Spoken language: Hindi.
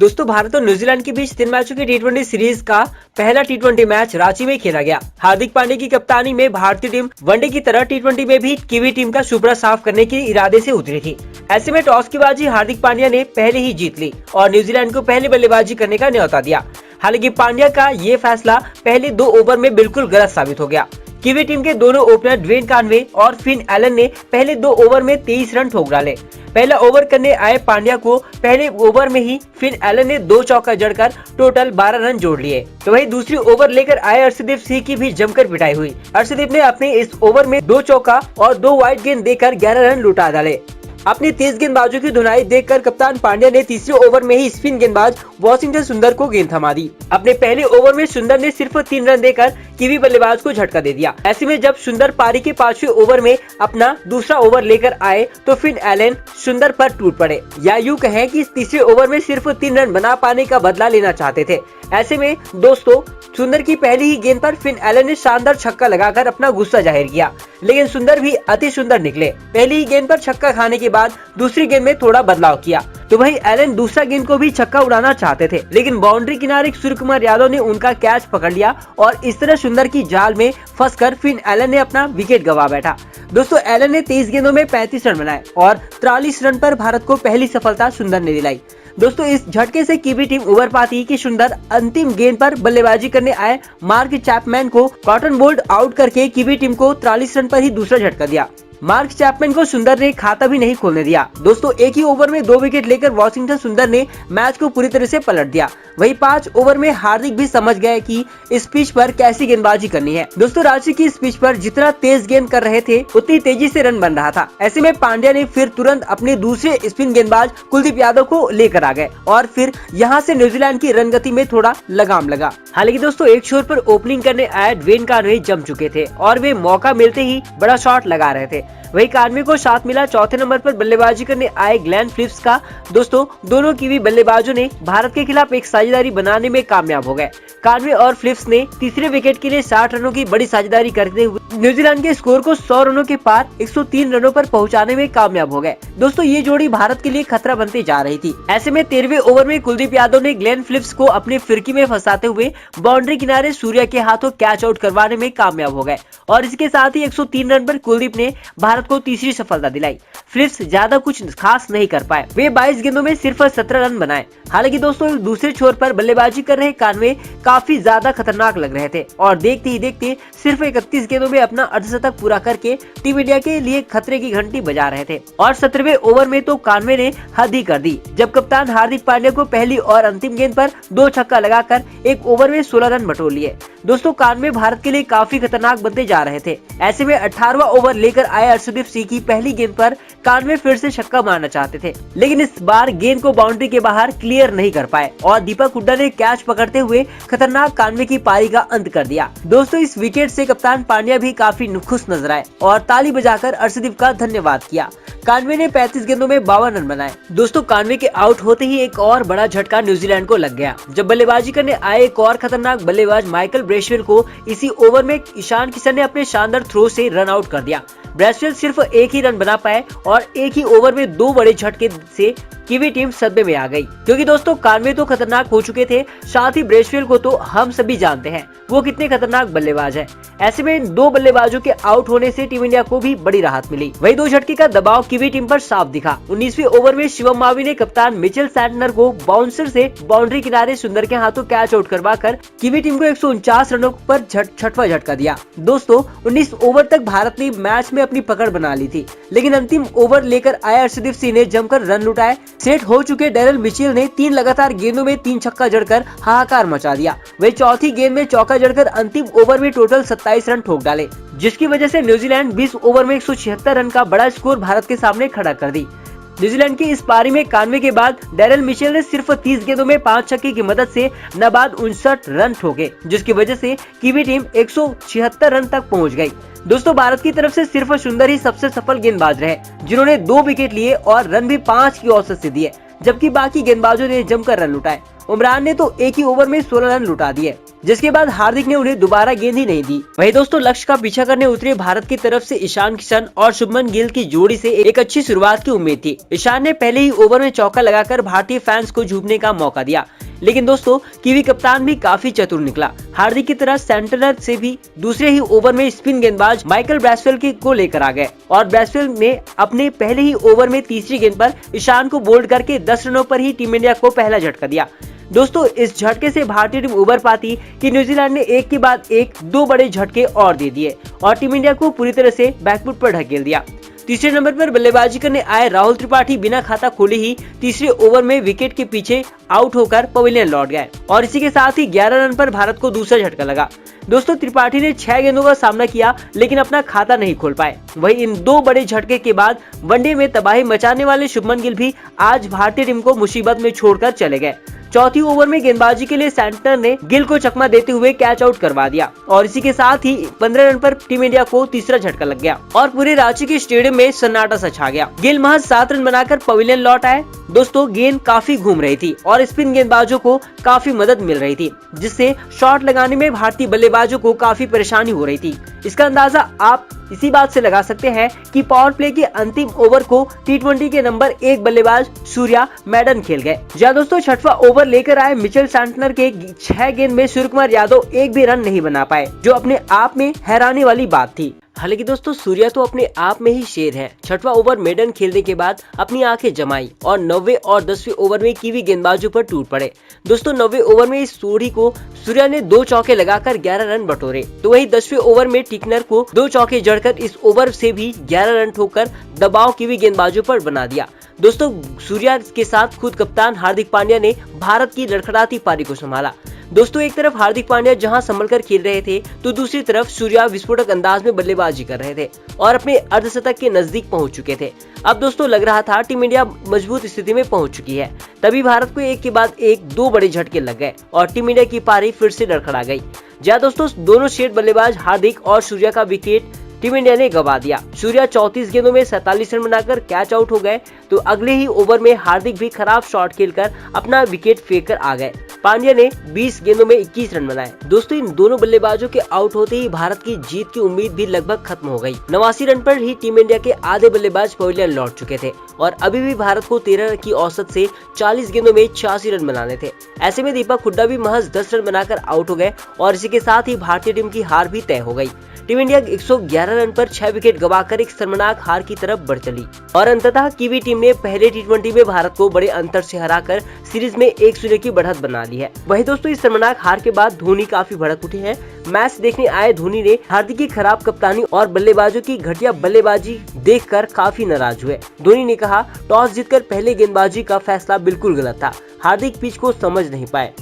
दोस्तों भारत और न्यूजीलैंड के बीच 3 मैचों की टी20 सीरीज का पहला टी20 मैच रांची में खेला गया। हार्दिक पांड्या की कप्तानी में भारतीय टीम वनडे की तरह टी20 में भी कीवी टीम का सुपड़ा साफ करने के इरादे से उतरी थी। ऐसे में टॉस की बाजी हार्दिक पांड्या ने पहले ही जीत ली और न्यूजीलैंड को पहले बल्लेबाजी करने का न्योता दिया। हालांकि पांड्या का ये फैसला पहले 2 ओवर में बिल्कुल गलत साबित हो गया। कीवी टीम के दोनों ओपनर ड्वेन कॉनवे और फिन एलन ने पहले 2 ओवर में 23 रन ठोक डाले। पहला ओवर करने आए पांड्या को पहले ओवर में ही फिन एलन ने 2 चौका जड़कर टोटल 12 रन जोड़ लिए। तो वही दूसरी ओवर लेकर आए अर्शदीप सिंह की भी जमकर पिटाई हुई। अर्शदीप ने अपने इस ओवर में 2 चौका और 2 वाइड गेंद देकर 11 रन लुटा डाले। अपनी तेज गेंदबाजों की धुनाई देखकर कप्तान पांड्या ने तीसरे ओवर में ही स्पिन गेंदबाज वॉशिंगटन सुंदर को गेंद थमा दी। अपने पहले ओवर में सुंदर ने सिर्फ 3 रन देकर कीवी बल्लेबाज को झटका दे दिया। ऐसे में जब सुंदर पारी के 5वें ओवर में अपना दूसरा ओवर लेकर आए तो फिन एलन सुंदर पर टूट पड़े, या यूं कहें कि इस तीसरे ओवर में सिर्फ 3 रन बना पाने का बदला लेना चाहते थे। ऐसे में दोस्तों सुंदर की पहली ही गेंद पर फिन एलन ने शानदार छक्का लगाकर अपना गुस्सा जाहिर किया, लेकिन सुंदर भी अति सुंदर निकले। पहली ही गेंद पर छक्का खाने के बाद दूसरी गेंद में थोड़ा बदलाव किया तो वही एलन दूसरा गेंद को भी छक्का उड़ाना चाहते थे, लेकिन बाउंड्री किनारे सूर्य कुमार यादव ने उनका कैच पकड़ लिया और इस तरह सुंदर की जाल में फंसकर फिन एलन ने अपना विकेट गंवा बैठा। दोस्तों एलन ने 23 गेंदों में 35 रन बनाए और 43 रन पर भारत को पहली सफलता सुंदर ने दिलाई। दोस्तों इस झटके से कीवी टीम उबर पाती कि सुंदर अंतिम गेंद पर बल्लेबाजी करने आए मार्क चैपमैन को कॉटन बोल्ड आउट करके कीवी टीम को 43 रन पर ही दूसरा झटका दिया। मार्क चैपमैन को सुंदर ने खाता भी नहीं खोलने दिया। दोस्तों एक ही ओवर में 2 विकेट लेकर वॉशिंगटन सुंदर ने मैच को पूरी तरह से पलट दिया। वही 5 ओवर में हार्दिक भी समझ गए कि इस पिच पर कैसी गेंदबाजी करनी है। दोस्तों रांची की इस पिच पर जितना तेज गेंद कर रहे थे उतनी तेजी से रन बन रहा था। ऐसे में पांड्या ने फिर तुरंत अपने दूसरे स्पिन गेंदबाज कुलदीप यादव को लेकर आ गए और फिर यहाँ से न्यूजीलैंड की रन गति में थोड़ा लगाम लगा। हालांकि दोस्तों एक छोर पर ओपनिंग करने आए ड्वेन कॉनवे जम चुके थे और वे मौका मिलते ही बड़ा शॉट लगा रहे थे। वही कॉनवे को साथ मिला चौथे नंबर पर बल्लेबाजी करने आए ग्लेन फिलिप्स का। दोस्तों दोनों कीवी बल्लेबाजों ने भारत के खिलाफ एक साझेदारी बनाने में कामयाब हो गए। कॉनवे और फिलिप्स ने तीसरे विकेट के लिए 60 रनों की बड़ी साझेदारी करते हुए न्यूजीलैंड के स्कोर को 100 रनों के पार 103 रनों पर पहुंचाने में कामयाब हो गए। दोस्तों ये जोड़ी भारत के लिए खतरा बनते जा रही थी। ऐसे में 13वें ओवर में कुलदीप यादव ने ग्लेन फिलिप्स को अपनी फिरकी में फंसाते हुए बाउंड्री किनारे सूर्या के हाथों कैच आउट करवाने में कामयाब हो गए और इसके साथ ही 103 रन पर कुलदीप ने भारत को तीसरी सफलता दिलाई। फिलिप्स ज्यादा कुछ खास नहीं कर पाए, वे 22 गेंदों में सिर्फ 17 रन बनाए। हालांकि दोस्तों दूसरे छोर पर बल्लेबाजी कर रहे कॉनवे काफी ज्यादा खतरनाक लग रहे थे और देखते ही देखते सिर्फ 31 गेंदों में अपना अर्धशतक पूरा करके टीम इंडिया के लिए खतरे की घंटी बजा रहे थे। और 17वें ओवर में तो कॉनवे ने हद ही कर दी जब कप्तान हार्दिक पांड्या को पहली और अंतिम गेंद पर 2 छक्का लगाकर एक ओवर में 16 रन बटोर लिए। दोस्तों कॉनवे भारत के लिए काफी खतरनाक बनते जा रहे थे। ऐसे में 18वां ओवर लेकर आए अर्शदीप सिंह की पहली गेंद पर कॉनवे फिर से छक्का मारना चाहते थे, लेकिन इस बार गेंद को बाउंड्री के बाहर क्लियर नहीं कर पाए और दीपक हुड्डा ने कैच पकड़ते हुए खतरनाक कॉनवे की पारी का अंत कर दिया। दोस्तों इस विकेट से कप्तान पांड्या भी काफी खुश नजर आए और ताली बजाकर अर्शदीप का धन्यवाद किया। कॉनवे ने 35 गेंदों में 52 रन बनाए। दोस्तों कॉनवे के आउट होते ही एक और बड़ा झटका न्यूजीलैंड को लग गया जब बल्लेबाजी करने आए एक और खतरनाक बल्लेबाज माइकल ब्रेसवेल को इसी ओवर में ईशान किशन ने अपने शानदार थ्रो से रन आउट कर दिया। ब्रेसवेल सिर्फ एक ही रन बना पाए और एक ही ओवर में 2 बड़े झटके से कीवी टीम सदमे में आ गई, क्योंकि दोस्तों कॉनवे तो खतरनाक हो चुके थे, साथ ही ब्रेसवेल को तो हम सभी जानते हैं वो कितने खतरनाक बल्लेबाज हैं। ऐसे में 2 बल्लेबाजों के आउट होने से टीम इंडिया को भी बड़ी राहत मिली। वही 2 झटके का दबाव कीवी टीम पर साफ दिखा। 19वें ओवर में शिवम मावी ने कप्तान मिचेल सैंटनर को बाउंसर से बाउंड्री किनारे सुंदर के हाथों कैच आउट करवाकर कीवी टीम को 149 रनों पर छठवां झटका दिया। दोस्तों 19 ओवर तक भारत ने मैच में अपनी पकड़ बना ली थी, लेकिन अंतिम ओवर लेकर आए अर्शदीप सिंह ने जमकर रन लुटाए। सेट हो चुके डेरिल मिचेल ने 3 लगातार गेंदों में 3 छक्का जड़कर हाहाकार मचा दिया। वे चौथी गेंद में चौका जड़कर अंतिम ओवर में टोटल 27 रन ठोक डाले, जिसकी वजह से न्यूजीलैंड 20 ओवर में 176 रन का बड़ा स्कोर भारत के सामने खड़ा कर दी। न्यूजीलैंड की इस पारी में कॉनवे के बाद डेरिल मिचेल ने सिर्फ 30 गेंदों में 5 छक्के की मदद से नाबाद 59 रन ठोके, जिसकी वजह से कीवी टीम 176 रन तक पहुंच गई। दोस्तों भारत की तरफ से सिर्फ सुंदर ही सबसे सफल गेंदबाज रहे, जिन्होंने 2 विकेट लिए और रन भी 5 की औसत से दिए, जबकि बाकी गेंदबाजों ने जमकर रन लुटाए। उमरान ने तो एक ही ओवर में 16 रन लुटा दिए। जिसके बाद हार्दिक ने उन्हें दोबारा गेंद ही नहीं दी। वहीं दोस्तों लक्ष्य का पीछा करने उतरे भारत की तरफ से ईशान किशन और शुभमन गिल की जोड़ी से एक अच्छी शुरुआत की उम्मीद थी। ईशान ने पहले ही ओवर में चौका लगाकर भारतीय फैंस को झूमने का मौका दिया, लेकिन दोस्तों कीवी कप्तान भी काफी चतुर निकला। हार्दिक की तरह सेंटनर से भी दूसरे ही ओवर में स्पिन गेंदबाज माइकल ब्रैसवेल को लेकर आ गए और ब्रैसवेल ने अपने पहले ही ओवर में तीसरी गेंद पर ईशान को बोल्ड करके 10 रनों पर ही टीम इंडिया को पहला झटका दिया। दोस्तों इस झटके से भारतीय टीम उबर पाती कि न्यूजीलैंड ने एक के बाद एक 2 बड़े झटके और दे दिए और टीम इंडिया को पूरी तरह से बैकफुट पर ढकेल दिया। तीसरे नंबर पर बल्लेबाजी करने आए राहुल त्रिपाठी बिना खाता खोले ही तीसरे ओवर में विकेट के पीछे आउट होकर पवेलियन लौट गए और इसी के साथ ही 11 रन पर भारत को दूसरा झटका लगा। दोस्तों त्रिपाठी ने 6 गेंदों का सामना किया लेकिन अपना खाता नहीं खोल पाए। वहीं इन 2 बड़े झटके के बाद वनडे में तबाही मचाने वाले शुभमन गिल भी आज भारतीय टीम को मुसीबत में छोड़कर चले गए। चौथी ओवर में गेंदबाजी के लिए सेंटर ने गिल को चकमा देते हुए कैच आउट करवा दिया और इसी के साथ ही 15 रन पर टीम इंडिया को तीसरा झटका लग गया और पूरे रांची के स्टेडियम में सन्नाटा सा छा गया। गिल महज 7 रन बनाकर पवेलियन लौट आए। दोस्तों गेंद काफी घूम रही थी और स्पिन गेंदबाजों को काफी मदद मिल रही थी, जिससे शॉट लगाने में भारतीय बल्लेबाजों को काफी परेशानी हो रही थी। इसका अंदाजा आप इसी बात से लगा सकते हैं कि पावर प्ले के अंतिम ओवर को T20 के नंबर 1 बल्लेबाज सूर्या मैडन खेल गए। जहां दोस्तों छठवां ओवर लेकर आए मिचेल सैंटनर के 6 गेंद में सूर्यकुमार यादव एक भी रन नहीं बना पाए, जो अपने आप में हैरानी वाली बात थी। हालांकि दोस्तों सूर्या तो अपने आप में ही शेर है। छठवां ओवर मेडन खेलने के बाद अपनी आंखें जमाई और 9वें और 10वें ओवर में कीवी गेंदबाजों पर टूट पड़े। दोस्तों 9वें ओवर में इस जोड़ी को सूर्या ने 2 चौके लगाकर 11 रन बटोरे, तो वहीं 10वें ओवर में टिकनर को 2 चौके जड़कर इस ओवर से भी 11 रन ठोकर दबाव कीवी गेंदबाजों पर बना दिया। दोस्तों सूर्या के साथ खुद कप्तान हार्दिक पांड्या ने भारत की लड़खड़ाती पारी को संभाला। दोस्तों एक तरफ हार्दिक पांड्या जहां संभलकर खेल रहे थे तो दूसरी तरफ सूर्या विस्फोटक अंदाज में बल्लेबाजी कर रहे थे और अपने अर्धशतक के नजदीक पहुंच चुके थे। अब दोस्तों लग रहा था टीम इंडिया मजबूत स्थिति में पहुंच चुकी है। तभी भारत को एक के बाद एक 2 बड़े झटके लग गए और टीम इंडिया की पारी फिर से लड़खड़ा गई। जहां दोस्तों दोनों शेर बल्लेबाज हार्दिक और सूर्या का विकेट टीम इंडिया ने गंवा दिया। सूर्या 34 गेंदों में 47 रन बनाकर कैच आउट हो गए, तो अगले ही ओवर में हार्दिक भी खराब शॉट खेलकर अपना विकेट फेंक कर आ गए। पांड्या ने 20 गेंदों में 21 रन बनाए। दोस्तों इन दोनों बल्लेबाजों के आउट होते ही भारत की जीत की उम्मीद भी लगभग खत्म हो गई। 89 रन पर ही टीम इंडिया के आधे बल्लेबाज पवेलियन लौट चुके थे और अभी भी भारत को 13 की औसत से 40 गेंदों में 86 रन बनाने थे। ऐसे में दीपक हुड्डा भी महज 10 रन बनाकर आउट हो गए और इसी के साथ ही भारतीय टीम की हार भी तय हो गई। टीम इंडिया 111 रन पर 6 विकेट गंवाकर एक शर्मनाक हार की तरफ बढ़ चली और अंततः कीवी टीम ने पहले T20 में भारत को बड़े अंतर से हराकर सीरीज में 1-0 की बढ़त बना ली है। वहीं दोस्तों इस शर्मनाक हार के बाद धोनी काफी भड़क उठे हैं। मैच देखने आए धोनी ने हार्दिक की खराब कप्तानी और बल्लेबाजों की घटिया बल्लेबाजी देखकर काफी नाराज हुए। धोनी ने कहा, टॉस जीतकर पहले गेंदबाजी का फैसला बिल्कुल गलत था। हार्दिक पिच को समझ नहीं पाए।